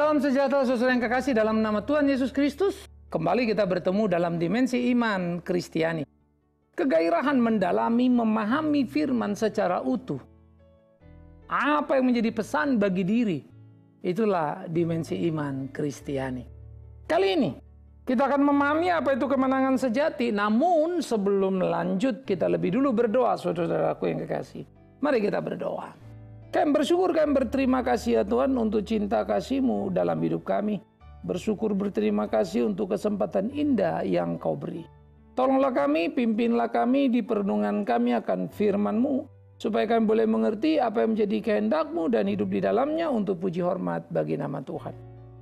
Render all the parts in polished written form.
Salam sejahtera saudara yang kekasih dalam nama Tuhan Yesus Kristus. Kembali kita bertemu dalam dimensi iman Kristiani. Kegairahan mendalami, memahami firman secara utuh. Apa yang menjadi pesan bagi diri? Itulah dimensi iman Kristiani. Kali ini kita akan memahami apa itu kemenangan sejati. Namun sebelum lanjut kita lebih dulu berdoa, saudara-saudaraku yang kekasih. Mari kita berdoa. Kami bersyukur, kami berterima kasih ya Tuhan untuk cinta kasih-Mu dalam hidup kami. Bersyukur, berterima kasih untuk kesempatan indah yang Kau beri. Tolonglah kami, pimpinlah kami di perenungan kami akan firman-Mu, supaya kami boleh mengerti apa yang menjadi kehendak-Mu dan hidup di dalamnya untuk puji hormat bagi nama Tuhan.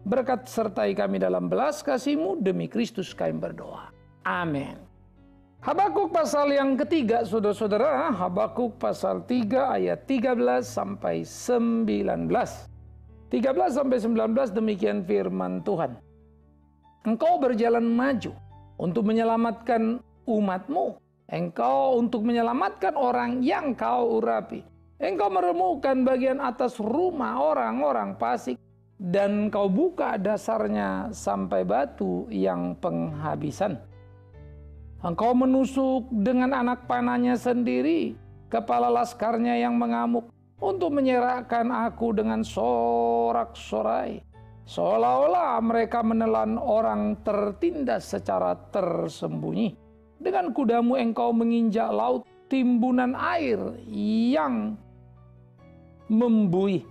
Berkat sertai kami dalam belas kasih-Mu, demi Kristus kami berdoa. Amin. Habakuk pasal yang ketiga, saudara-saudara. Habakuk pasal 3 ayat 13 sampai 19. 13 sampai 19 demikian firman Tuhan. Engkau berjalan maju untuk menyelamatkan umat-Mu. Engkau untuk menyelamatkan orang yang Kau urapi. Engkau meremukkan bagian atas rumah orang-orang fasik, dan Kau buka dasarnya sampai batu yang penghabisan. Engkau menusuk dengan anak panahnya sendiri kepala laskarnya yang mengamuk, untuk menyerahkan aku dengan sorak-sorai, seolah-olah mereka menelan orang tertindas secara tersembunyi. Dengan kudamu engkau menginjak laut, timbunan air yang membuih.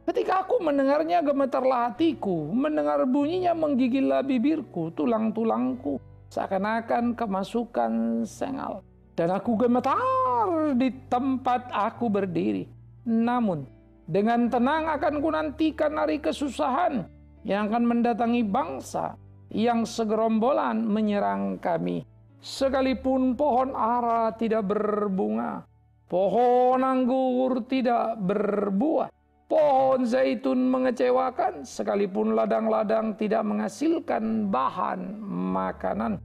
Ketika aku mendengarnya, gemetarlah hatiku, mendengar bunyinya menggigillah bibirku, tulang-tulangku seakan-akan kemasukan sengal, dan aku gemetar di tempat aku berdiri. Namun dengan tenang akan kunantikan hari kesusahan yang akan mendatangi bangsa yang segerombolan menyerang kami. Sekalipun pohon ara tidak berbunga, pohon anggur tidak berbuah, pohon zaitun mengecewakan, sekalipun ladang-ladang tidak menghasilkan bahan makanan.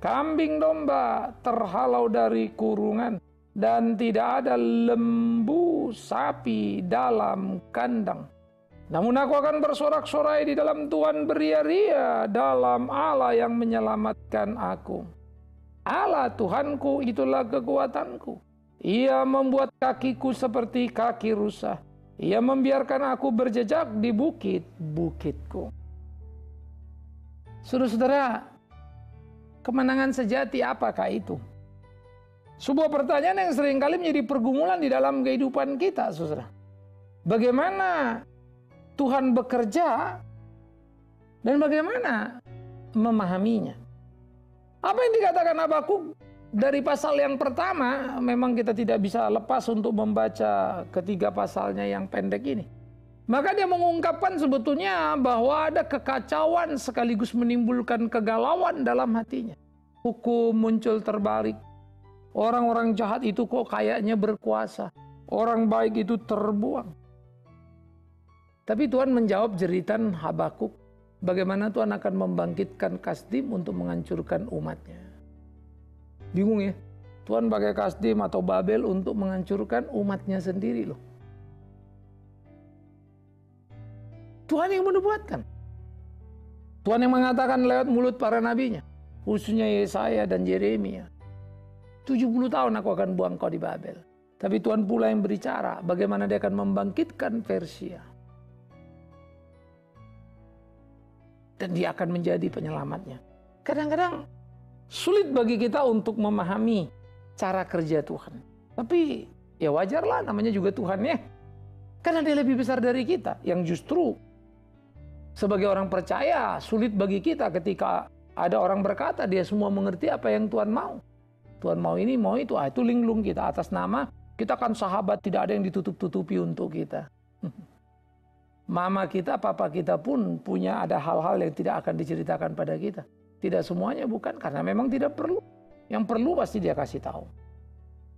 Kambing domba terhalau dari kurungan, dan tidak ada lembu sapi dalam kandang. Namun aku akan bersorak-sorai di dalam Tuhan, beria-ria dalam Allah yang menyelamatkan aku. Allah Tuhanku itulah kekuatanku. Ia membuat kakiku seperti kaki rusa. Ia membiarkan aku berjejak di bukit-bukitku. Saudara-saudara, kemenangan sejati apakah itu? Sebuah pertanyaan yang seringkali menjadi pergumulan di dalam kehidupan kita, saudara. Bagaimana Tuhan bekerja dan bagaimana memahaminya? Apa yang dikatakan Habakuk dari pasal yang pertama, memang kita tidak bisa lepas untuk membaca ketiga pasalnya yang pendek ini. Maka dia mengungkapkan sebetulnya bahwa ada kekacauan sekaligus menimbulkan kegalauan dalam hatinya. Hukum muncul terbalik. Orang-orang jahat itu kok kayaknya berkuasa. Orang baik itu terbuang. Tapi Tuhan menjawab jeritan Habakuk. Bagaimana Tuhan akan membangkitkan Kasdim untuk menghancurkan umatnya. Bingung ya? Tuhan pakai Kasdim atau Babel untuk menghancurkan umatnya sendiri loh. Tuhan yang menubuatkan. Tuhan yang mengatakan lewat mulut para nabinya. Khususnya Yesaya dan Yeremia. 70 tahun aku akan buang kau di Babel. Tapi Tuhan pula yang berbicara bagaimana dia akan membangkitkan Persia. Dan dia akan menjadi penyelamatnya. Kadang-kadang sulit bagi kita untuk memahami cara kerja Tuhan. Tapi ya wajarlah, namanya juga Tuhan ya. Karena dia lebih besar dari kita. Yang justru sebagai orang percaya sulit bagi kita ketika ada orang berkata dia semua mengerti apa yang Tuhan mau. Tuhan mau ini, mau itu. Itu linglung kita atas nama. Kita kan sahabat, tidak ada yang ditutup-tutupi untuk kita. Mama kita, papa kita pun punya ada hal-hal yang tidak akan diceritakan pada kita. Tidak semuanya bukan, karena memang tidak perlu. Yang perlu pasti dia kasih tahu.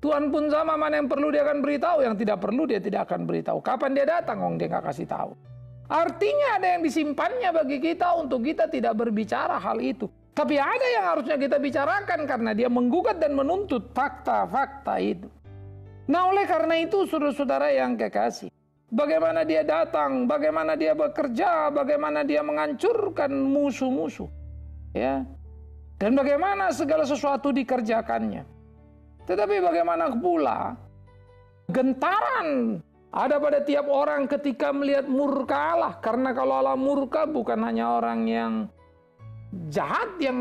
Tuhan pun sama, mana yang perlu dia akan beritahu, yang tidak perlu dia tidak akan beritahu. Kapan dia datang, dia nggak kasih tahu. Artinya ada yang disimpannya bagi kita untuk kita tidak berbicara hal itu. Tapi ada yang harusnya kita bicarakan karena dia menggugat dan menuntut fakta-fakta itu. Nah oleh karena itu saudara-saudara yang kekasih, bagaimana dia datang, bagaimana dia bekerja, bagaimana dia menghancurkan musuh-musuh. Ya. Dan bagaimana segala sesuatu dikerjakannya. Tetapi bagaimana pula gentaran ada pada tiap orang ketika melihat murka Allah. Karena kalau Allah murka bukan hanya orang yang jahat yang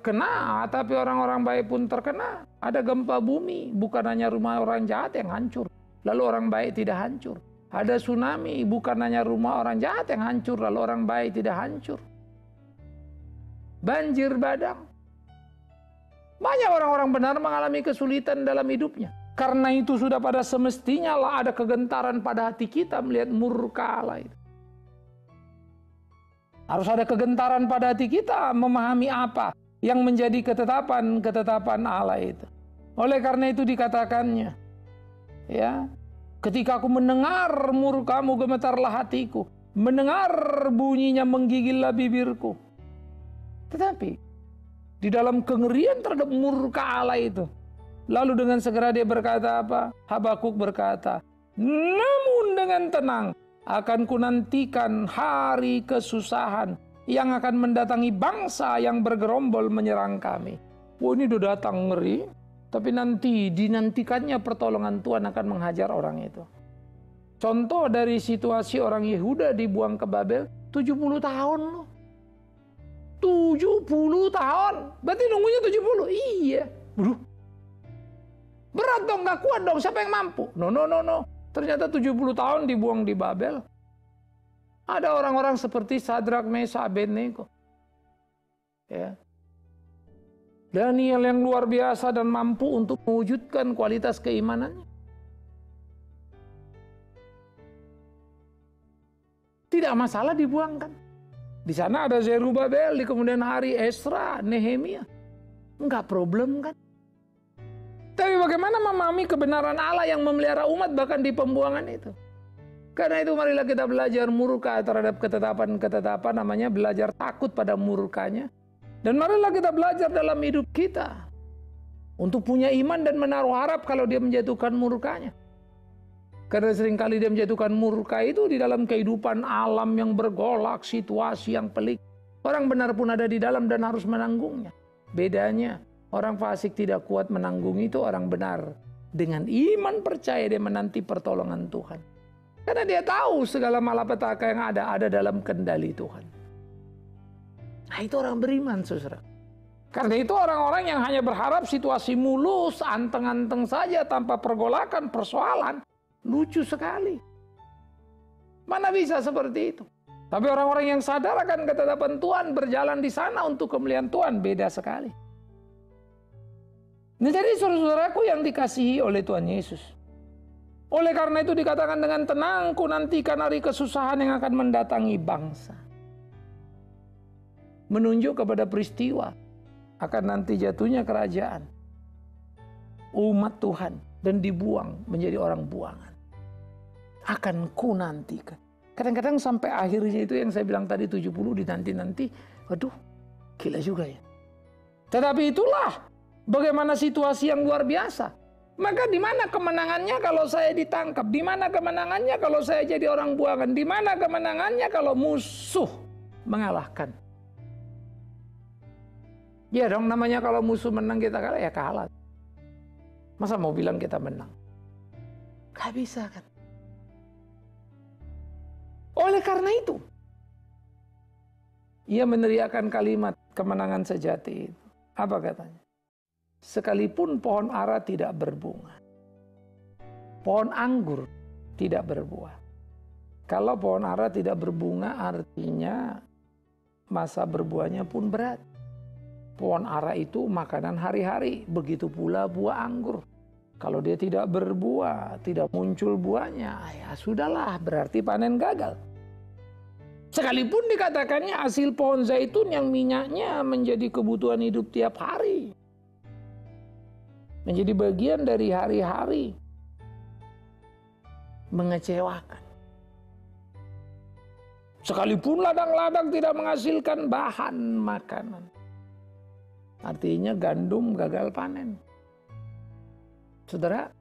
kena, tapi orang-orang baik pun terkena. Ada gempa bumi, bukan hanya rumah orang jahat yang hancur, lalu orang baik tidak hancur. Ada tsunami, bukan hanya rumah orang jahat yang hancur, lalu orang baik tidak hancur. Banjir bandang. Banyak orang-orang benar mengalami kesulitan dalam hidupnya. Karena itu sudah pada semestinya lah ada kegentaran pada hati kita melihat murka Allah itu. Harus ada kegentaran pada hati kita memahami apa yang menjadi ketetapan Allah itu. Oleh karena itu dikatakannya, ya, ketika aku mendengar murkamu gemetarlah hatiku, mendengar bunyinya menggigillah bibirku. Tetapi di dalam kengerian terhadap murka Allah itu, lalu dengan segera dia berkata apa? Habakuk berkata, namun dengan tenang akan kunantikan hari kesusahan yang akan mendatangi bangsa yang bergerombol menyerang kami. Oh, ini udah datang ngeri, tapi nanti dinantikannya pertolongan Tuhan akan menghajar orang itu. Contoh dari situasi orang Yehuda dibuang ke Babel, 70 tahun loh. 70 tahun. Berarti nunggunya 70. Iya. Waduh. Berat dong, gak kuat dong. Siapa yang mampu? No. Ternyata 70 tahun dibuang di Babel. Ada orang-orang seperti Sadrak, Mesak, Abednego. Ya. Daniel yang luar biasa dan mampu untuk mewujudkan kualitas keimanannya. Tidak masalah dibuangkan. Di sana ada Zerubabel, di kemudian hari Esra, Nehemia. Enggak problem kan? Tapi bagaimana memahami kebenaran Allah yang memelihara umat bahkan di pembuangan itu? Karena itu marilah kita belajar murka terhadap ketetapan-ketetapan, namanya belajar takut pada murkanya. Dan marilah kita belajar dalam hidup kita untuk punya iman dan menaruh harap kalau dia menjatuhkan murkanya. Karena seringkali dia menjatuhkan murka itu di dalam kehidupan alam yang bergolak, situasi yang pelik. Orang benar pun ada di dalam dan harus menanggungnya. Bedanya, orang fasik tidak kuat menanggung itu, orang benar dengan iman percaya dia menanti pertolongan Tuhan. Karena dia tahu segala malapetaka yang ada dalam kendali Tuhan. Nah, itu orang beriman, saudara. Karena itu orang-orang yang hanya berharap situasi mulus, anteng-anteng saja tanpa pergolakan, persoalan, lucu sekali. Mana bisa seperti itu? Tapi orang-orang yang sadar akan ketetapan Tuhan berjalan di sana untuk kemuliaan Tuhan, beda sekali. Nah, jadi saudara-saudaraku yang dikasihi oleh Tuhan Yesus. Oleh karena itu dikatakan dengan tenang, ku nantikan hari kesusahan yang akan mendatangi bangsa. Menunjuk kepada peristiwa akan nanti jatuhnya kerajaan umat Tuhan dan dibuang menjadi orang buangan. Akan ku nantikan. Kadang-kadang sampai akhirnya itu yang saya bilang tadi 70 dinanti-nanti. Waduh, gila juga ya. Tetapi itulah bagaimana situasi yang luar biasa. Maka di mana kemenangannya kalau saya ditangkap? Di mana kemenangannya kalau saya jadi orang buangan? Di mana kemenangannya kalau musuh mengalahkan? Ya dong, namanya kalau musuh menang kita kalah, ya kalah. Masa mau bilang kita menang? Gak bisa kan? Oleh karena itu, ia meneriakkan kalimat kemenangan sejati itu. Apa katanya? Sekalipun pohon ara tidak berbunga, pohon anggur tidak berbuah. Kalau pohon ara tidak berbunga artinya masa berbuahnya pun berat. Pohon ara itu makanan hari-hari, begitu pula buah anggur. Kalau dia tidak berbuah, tidak muncul buahnya, ya sudahlah, berarti panen gagal. Sekalipun dikatakannya hasil pohon zaitun yang minyaknya menjadi kebutuhan hidup tiap hari. Menjadi bagian dari hari-hari. Mengecewakan. Sekalipun ladang-ladang tidak menghasilkan bahan makanan. Artinya gandum gagal panen. Saudara,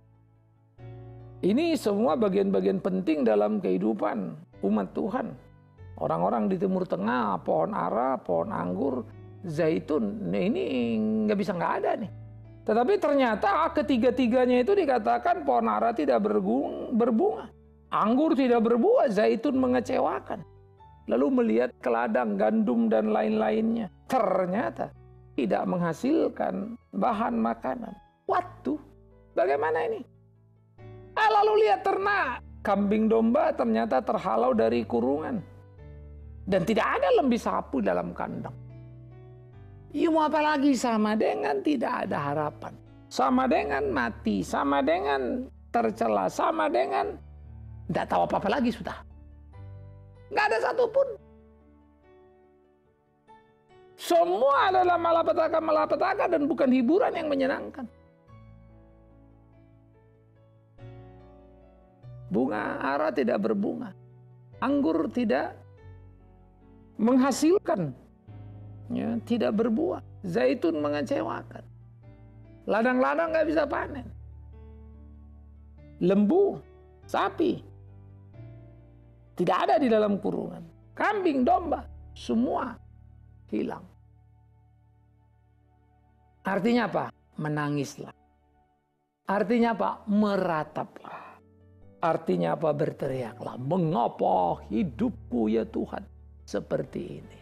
Ini semua bagian-bagian penting dalam kehidupan umat Tuhan. Orang-orang di Timur Tengah, pohon ara, pohon anggur, zaitun, nah ini nggak ada nih. Tetapi ternyata ketiga-tiganya itu dikatakan pohon ara tidak berbunga, anggur tidak berbuah, zaitun mengecewakan. Lalu melihat ke ladang gandum dan lain-lainnya, ternyata tidak menghasilkan bahan makanan. Waduh, bagaimana ini? Lalu lihat ternak, kambing domba ternyata terhalau dari kurungan. Dan tidak ada lembu sapu dalam kandang. Ya mau apa lagi, sama dengan tidak ada harapan. Sama dengan mati, sama dengan tercela, sama dengan tidak tahu apa-apa lagi sudah. Nggak ada satupun. Semua adalah malapetaka dan bukan hiburan yang menyenangkan. Bunga ara tidak berbunga. Anggur tidak menghasilkan. Ya, tidak berbuah. Zaitun mengecewakan. Ladang-ladang nggak bisa panen. Lembu, sapi tidak ada di dalam kurungan. Kambing, domba, semua hilang. Artinya apa? Menangislah. Artinya apa? Merataplah. Artinya apa? Berteriaklah. Mengapa hidupku ya Tuhan seperti ini?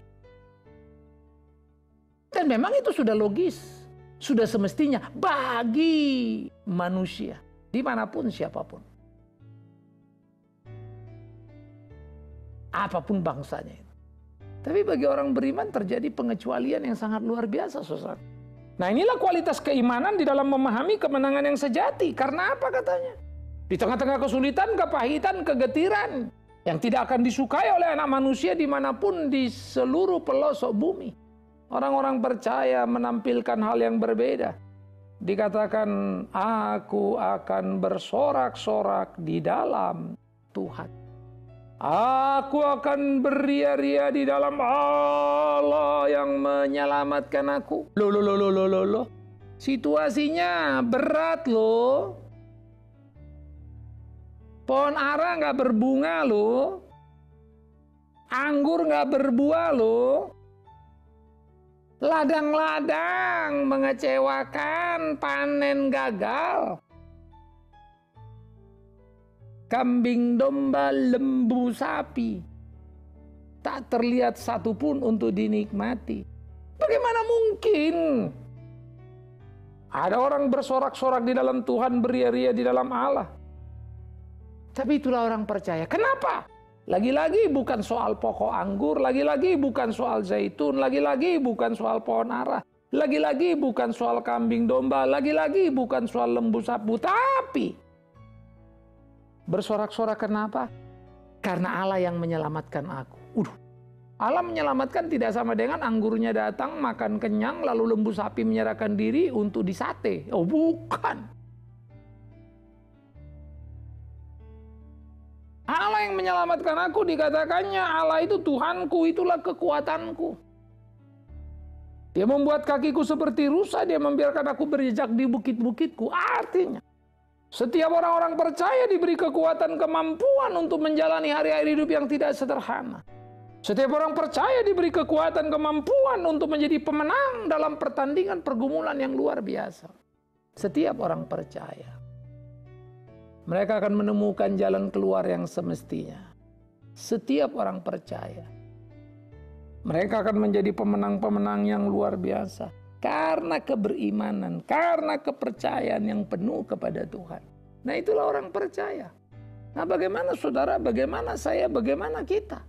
Dan memang itu sudah logis. Sudah semestinya bagi manusia. Dimanapun siapapun. Apapun bangsanya itu. Tapi bagi orang beriman terjadi pengecualian yang sangat luar biasa, saudara. Nah inilah kualitas keimanan di dalam memahami kemenangan yang sejati. Karena apa katanya? Di tengah-tengah kesulitan, kepahitan, kegetiran yang tidak akan disukai oleh anak manusia dimanapun di seluruh pelosok bumi. Orang-orang percaya menampilkan hal yang berbeda. Dikatakan, aku akan bersorak-sorak di dalam Tuhan. Aku akan beria-ria di dalam Allah yang menyelamatkan aku. Loh. Situasinya berat loh. Pohon ara nggak berbunga loh. Anggur nggak berbuah loh. Ladang-ladang mengecewakan, panen gagal. Kambing domba, lembu sapi. Tak terlihat satupun untuk dinikmati. Bagaimana mungkin? Ada orang bersorak-sorak di dalam Tuhan, beria-ria di dalam Allah. Tapi itulah orang percaya. Kenapa? Lagi-lagi bukan soal pokok anggur, lagi-lagi bukan soal zaitun, lagi-lagi bukan soal pohon ara, lagi-lagi bukan soal kambing domba, lagi-lagi bukan soal lembu sapu, tapi bersorak-sorak kenapa? Karena Allah yang menyelamatkan aku. Allah menyelamatkan tidak sama dengan anggurnya datang, makan kenyang, lalu lembu sapi menyerahkan diri untuk disate. Oh bukan. Allah yang menyelamatkan aku, dikatakannya Allah itu Tuhanku, itulah kekuatanku. Dia membuat kakiku seperti rusa, dia membiarkan aku berjejak di bukit-bukitku. Artinya, setiap orang-orang percaya diberi kekuatan, kemampuan untuk menjalani hari-hari hidup yang tidak sederhana. Setiap orang percaya diberi kekuatan, kemampuan untuk menjadi pemenang dalam pertandingan pergumulan yang luar biasa. Setiap orang percaya. Mereka akan menemukan jalan keluar yang semestinya. Setiap orang percaya. Mereka akan menjadi pemenang-pemenang yang luar biasa. Karena keberimanan, karena kepercayaan yang penuh kepada Tuhan. Nah itulah orang percaya. Nah bagaimana saudara, bagaimana saya, bagaimana kita?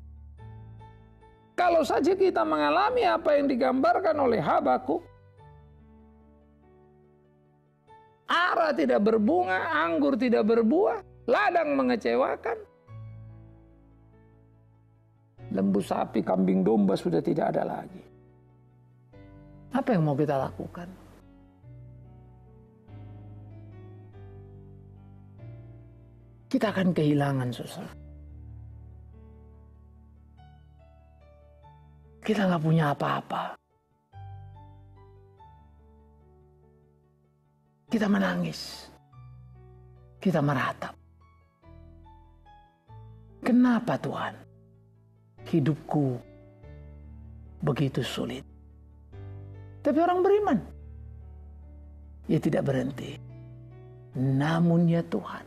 Kalau saja kita mengalami apa yang digambarkan oleh Habakuk, ara tidak berbunga, anggur tidak berbuah, ladang mengecewakan, lembu sapi, kambing domba sudah tidak ada lagi. Apa yang mau kita lakukan? Kita akan kehilangan saudara. Kita nggak punya apa-apa. Kita menangis. Kita meratap. Kenapa Tuhan? Hidupku begitu sulit. Tapi orang beriman, ia tidak berhenti. Namun ya Tuhan,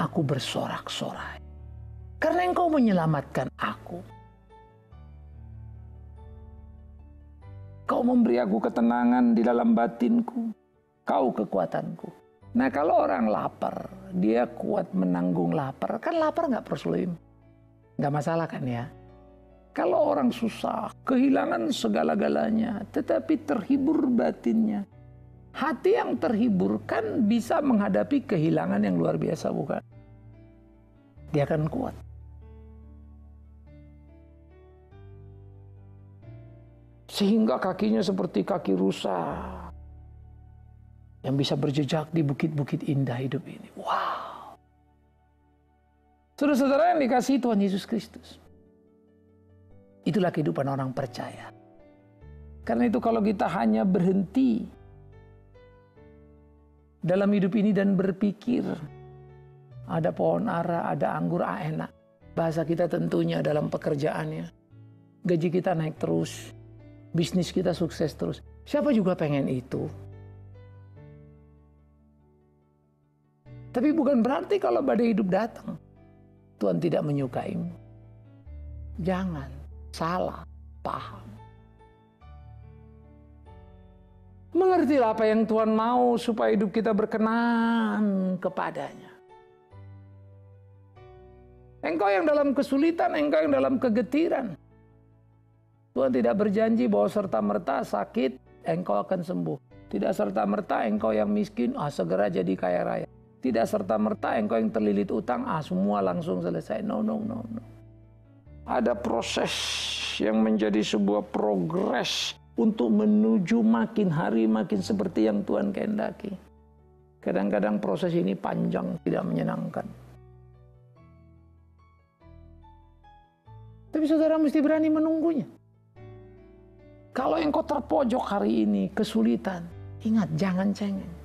aku bersorak-sorai karena Engkau menyelamatkan aku. Kau memberi aku ketenangan di dalam batinku. Kau kekuatanku. Nah, kalau orang lapar, dia kuat menanggung lapar. Kan lapar nggak persulim. Nggak masalah kan ya. Kalau orang susah, kehilangan segala-galanya, tetapi terhibur batinnya. Hati yang terhibur kan bisa menghadapi kehilangan yang luar biasa, bukan? Dia akan kuat. Sehingga kakinya seperti kaki rusa yang bisa berjejak di bukit-bukit indah hidup ini. Wow. Saudara-saudara yang dikasihi Tuhan Yesus Kristus. Itulah kehidupan orang percaya. Karena itu kalau kita hanya berhenti dalam hidup ini dan berpikir ada pohon ara, ada anggur, enak. Bahasa kita tentunya dalam pekerjaannya. Gaji kita naik terus. Bisnis kita sukses terus. Siapa juga pengen itu. Tapi bukan berarti kalau badai hidup datang, Tuhan tidak menyukaimu. Jangan salah paham. Mengertilah apa yang Tuhan mau supaya hidup kita berkenan kepadanya. Engkau yang dalam kesulitan, engkau yang dalam kegetiran. Tuhan tidak berjanji bahwa serta-merta sakit, engkau akan sembuh. Tidak serta-merta engkau yang miskin, segera jadi kaya raya. Tidak serta-merta engkau yang terlilit utang, semua langsung selesai. No. Ada proses yang menjadi sebuah progres untuk menuju makin hari makin seperti yang Tuhan kehendaki. Kadang-kadang proses ini panjang, tidak menyenangkan. Tapi saudara mesti berani menunggunya. Kalau engkau terpojok hari ini, kesulitan, ingat jangan cengeng.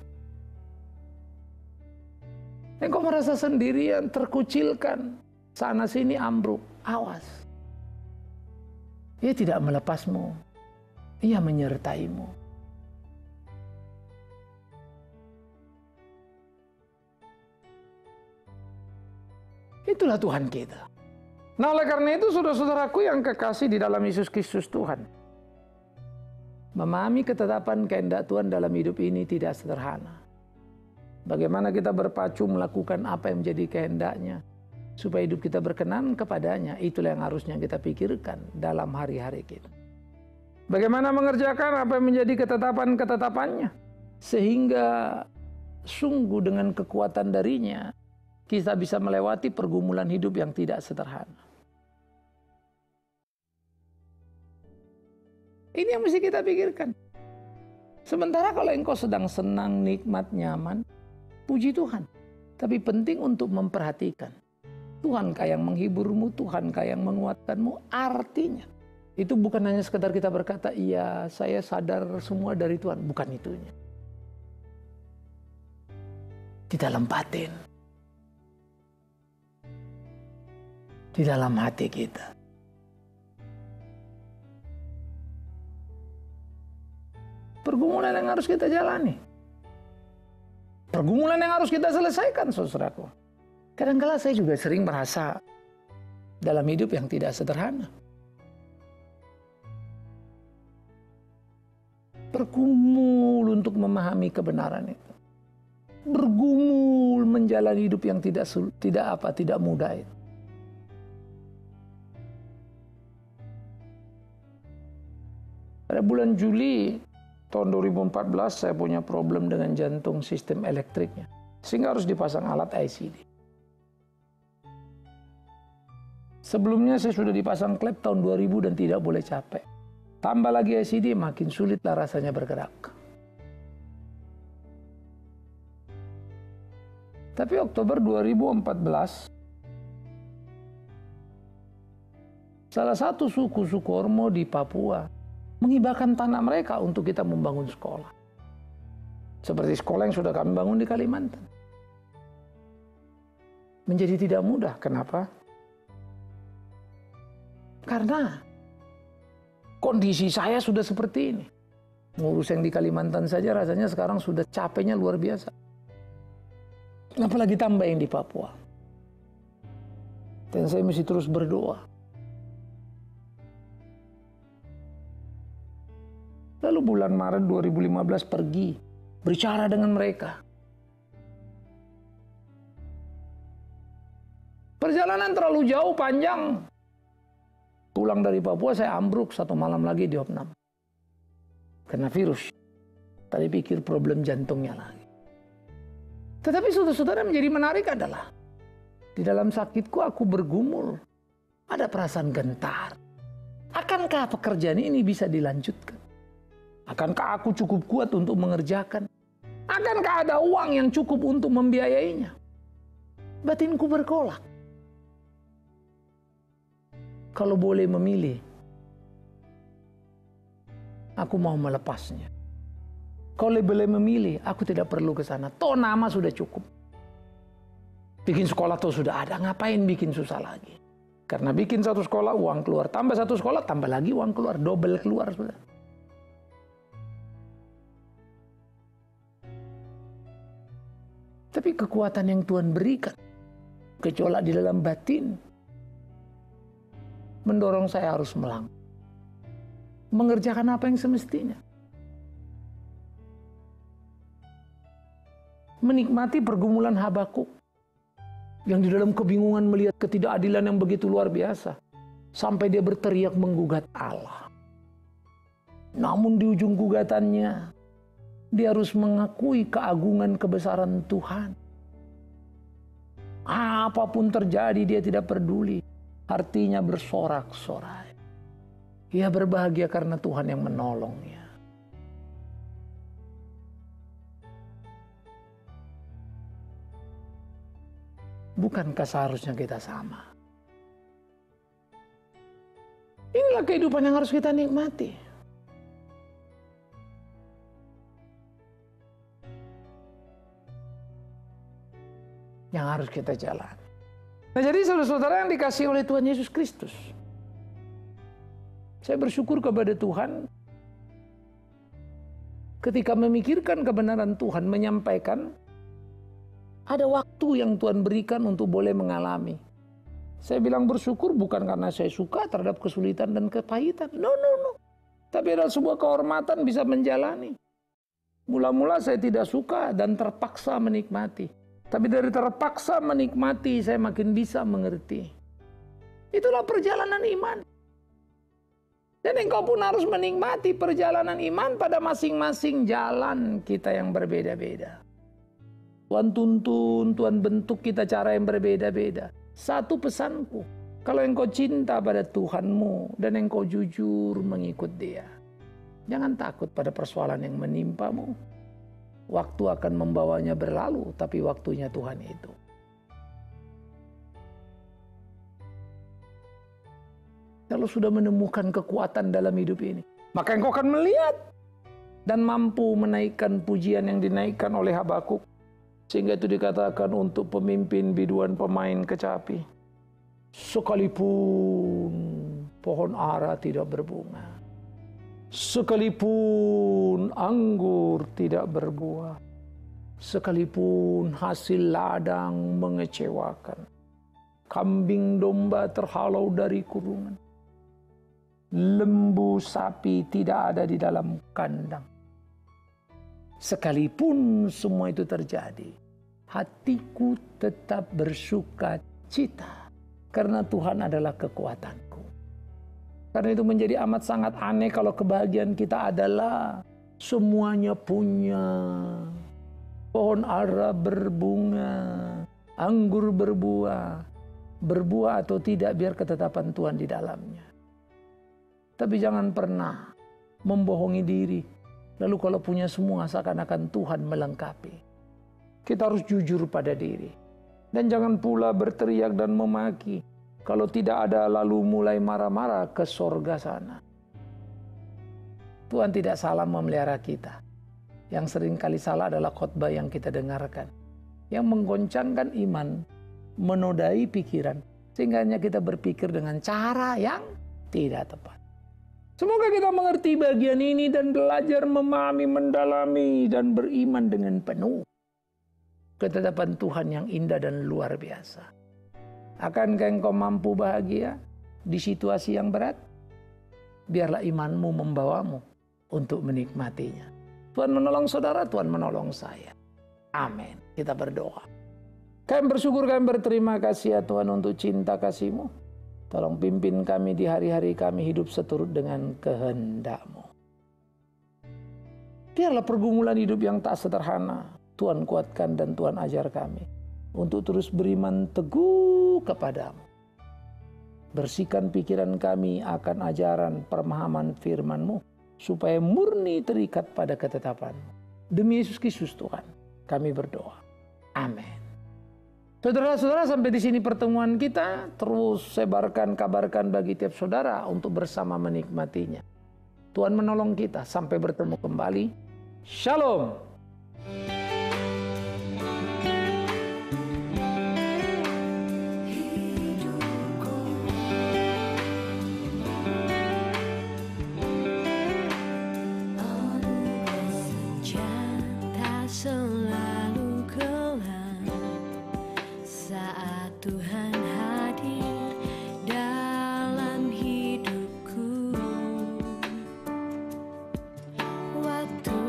Engkau merasa sendirian, terkucilkan, sana sini ambruk, awas. Ia tidak melepasmu, ia menyertaimu. Itulah Tuhan kita. Nah, oleh karena itu saudara-saudaraku yang kekasih di dalam Yesus Kristus Tuhan, memahami ketetapan kehendak Tuhan dalam hidup ini tidak sederhana. Bagaimana kita berpacu melakukan apa yang menjadi kehendaknya supaya hidup kita berkenan kepadanya, itulah yang harusnya kita pikirkan dalam hari-hari kita. Bagaimana mengerjakan apa yang menjadi ketetapan-ketetapannya sehingga sungguh dengan kekuatan darinya kita bisa melewati pergumulan hidup yang tidak sederhana. Ini yang mesti kita pikirkan. Sementara kalau engkau sedang senang, nikmat, nyaman, puji Tuhan. Tapi penting untuk memperhatikan. Tuhankah yang menghiburmu, Tuhankah yang menguatkanmu? Artinya, itu bukan hanya sekedar kita berkata, iya saya sadar semua dari Tuhan. Bukan itunya. Di dalam batin. Di dalam hati kita. Pergumulan yang harus kita jalani. Pergumulan yang harus kita selesaikan, saudaraku. Kadang-kala saya juga sering merasa dalam hidup yang tidak sederhana. Bergumul untuk memahami kebenaran itu. Bergumul menjalani hidup yang tidak mudah itu. Pada bulan Juli tahun 2014 saya punya problem dengan jantung sistem elektriknya. Sehingga harus dipasang alat ICD. Sebelumnya saya sudah dipasang klep tahun 2000 dan tidak boleh capek. Tambah lagi ICD makin sulitlah rasanya bergerak. Tapi Oktober 2014 salah satu suku Ormo di Papua menghibahkan tanah mereka untuk kita membangun sekolah. Seperti sekolah yang sudah kami bangun di Kalimantan. Menjadi tidak mudah. Kenapa? Karena kondisi saya sudah seperti ini. Ngurus yang di Kalimantan saja rasanya sekarang sudah capeknya luar biasa. Apalagi tambah yang di Papua. Dan saya mesti terus berdoa. Lalu bulan Maret 2015 pergi, bicara dengan mereka. Perjalanan terlalu jauh, panjang. Pulang dari Papua saya ambruk 1 malam lagi di opnam. Kena virus. Tadi pikir problem jantungnya lagi. Tetapi saudara-saudara, menjadi menarik adalah di dalam sakitku aku bergumul. Ada perasaan gentar. Akankah pekerjaan ini bisa dilanjutkan? Akankah aku cukup kuat untuk mengerjakan? Akankah ada uang yang cukup untuk membiayainya? Batinku bergolak. Kalau boleh memilih, aku mau melepasnya. Kalau boleh memilih, aku tidak perlu ke sana. Toh nama sudah cukup. Bikin sekolah toh sudah ada, ngapain bikin susah lagi? Karena bikin satu sekolah, uang keluar. Tambah satu sekolah, tambah lagi uang keluar. Double keluar sudah. Tapi kekuatan yang Tuhan berikan, gejolak di dalam batin, mendorong saya harus melangkah. Mengerjakan apa yang semestinya. Menikmati pergumulan Habakuk. Yang di dalam kebingungan melihat ketidakadilan yang begitu luar biasa. Sampai dia berteriak menggugat Allah. Namun di ujung gugatannya, dia harus mengakui keagungan kebesaran Tuhan. Apapun terjadi dia tidak peduli. Artinya bersorak-sorai. Ia berbahagia karena Tuhan yang menolongnya. Bukankah seharusnya kita sama? Inilah kehidupan yang harus kita nikmati. Yang harus kita jalani. Nah, jadi saudara-saudara yang dikasihi oleh Tuhan Yesus Kristus, saya bersyukur kepada Tuhan ketika memikirkan kebenaran Tuhan, menyampaikan ada waktu yang Tuhan berikan untuk boleh mengalami. Saya bilang bersyukur bukan karena saya suka terhadap kesulitan dan kepahitan. No. Tapi ada sebuah kehormatan bisa menjalani. Mula-mula saya tidak suka dan terpaksa menikmati. Tapi dari terpaksa menikmati, saya makin bisa mengerti. Itulah perjalanan iman. Dan engkau pun harus menikmati perjalanan iman pada masing-masing jalan kita yang berbeda-beda. Tuhan tuntun, Tuhan bentuk kita cara yang berbeda-beda. Satu pesanku, kalau engkau cinta pada Tuhanmu dan engkau jujur mengikut Dia, jangan takut pada persoalan yang menimpamu. Waktu akan membawanya berlalu, tapi waktunya Tuhan itu. Kalau sudah menemukan kekuatan dalam hidup ini, maka engkau akan melihat dan mampu menaikkan pujian yang dinaikkan oleh Habakuk. Sehingga itu dikatakan untuk pemimpin biduan pemain kecapi. Sekalipun pohon ara tidak berbunga, sekalipun anggur tidak berbuah, sekalipun hasil ladang mengecewakan, kambing domba terhalau dari kurungan, lembu sapi tidak ada di dalam kandang. Sekalipun semua itu terjadi, hatiku tetap bersuka cita karena Tuhan adalah kekuatanku. Karena itu menjadi amat sangat aneh kalau kebahagiaan kita adalah semuanya punya. Pohon ara berbunga, anggur berbuah, berbuah atau tidak biar ketetapan Tuhan di dalamnya. Tapi jangan pernah membohongi diri. Lalu kalau punya semua seakan-akan Tuhan melengkapi. Kita harus jujur pada diri. Dan jangan pula berteriak dan memaki. Kalau tidak ada lalu mulai marah-marah ke sorga sana. Tuhan tidak salah memelihara kita. Yang sering kali salah adalah khotbah yang kita dengarkan. Yang menggoncangkan iman, menodai pikiran. Sehingga kita berpikir dengan cara yang tidak tepat. Semoga kita mengerti bagian ini dan belajar memahami, mendalami, dan beriman dengan penuh. Ketetapan Tuhan yang indah dan luar biasa. Akankah engkau mampu bahagia di situasi yang berat? Biarlah imanmu membawamu untuk menikmatinya. Tuhan menolong saudara, Tuhan menolong saya. Amin. Kita berdoa. Kami bersyukur, kami berterima kasih ya Tuhan untuk cinta kasih-Mu. Tolong pimpin kami di hari-hari kami hidup seturut dengan kehendak-Mu. Biarlah pergumulan hidup yang tak sederhana Tuhan kuatkan dan Tuhan ajar kami untuk terus beriman teguh kepadamu. Bersihkan pikiran kami akan ajaran pemahaman firman-Mu supaya murni terikat pada ketetapan-Mu. Demi Yesus Kristus Tuhan, kami berdoa. Amin. Saudara-saudara, sampai di sini pertemuan kita. Terus sebarkan, kabarkan bagi tiap saudara untuk bersama menikmatinya. Tuhan menolong kita sampai bertemu kembali. Shalom. Tuhan hadir dalam hidupku. Waktu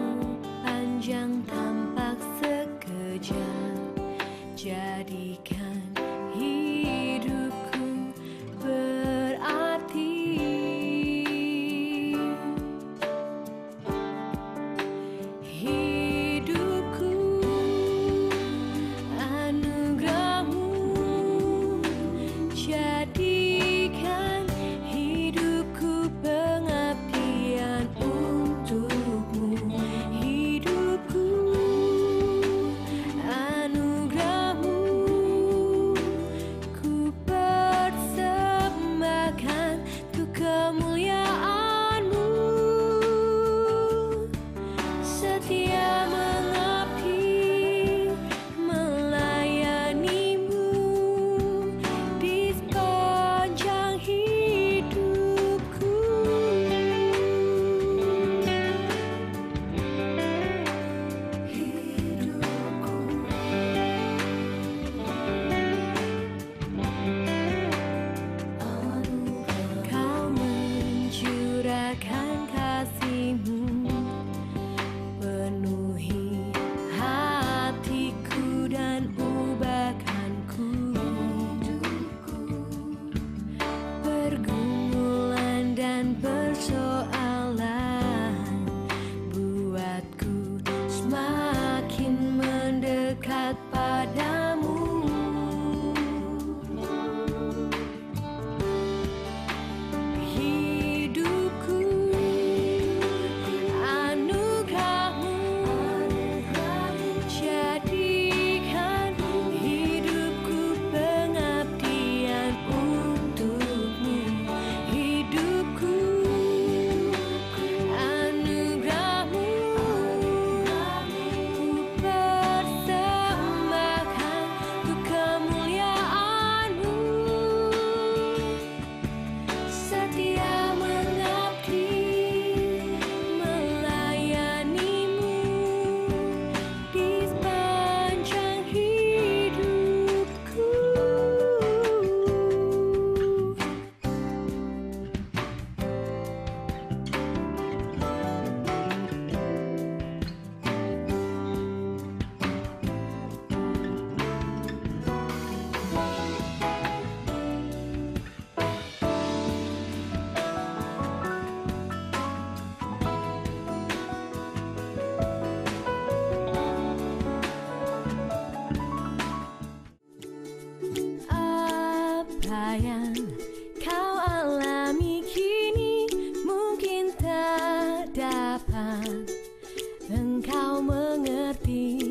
panjang tampak sekejap, jadikan hidupku berarti. Hidupku anugerah-Mu, jadikan hidupku pengabdian untuk-Mu. Hidupku anugerah-Mu, ku persembahkan untuk kemuliaan-Mu. Setia mengabdi, melayani-Mu di sepanjang hidupku. Kau mencurahkan kasih-Mu, penuhi hatiku dan ubahkanku. Pergumulan dan persoalan buatku semakin mendekat padamu. Hidupku anugerah-Mu, jadikan hidupku pengabdian untuk-Mu. Hidupku anugerah-Mu, ku persembahkan untuk kemuliaan-Mu. Setia mengabdi, melayani-Mu di sepanjang hidupku. Apa yang kau alami kini mungkin tak dapat engkau mengerti.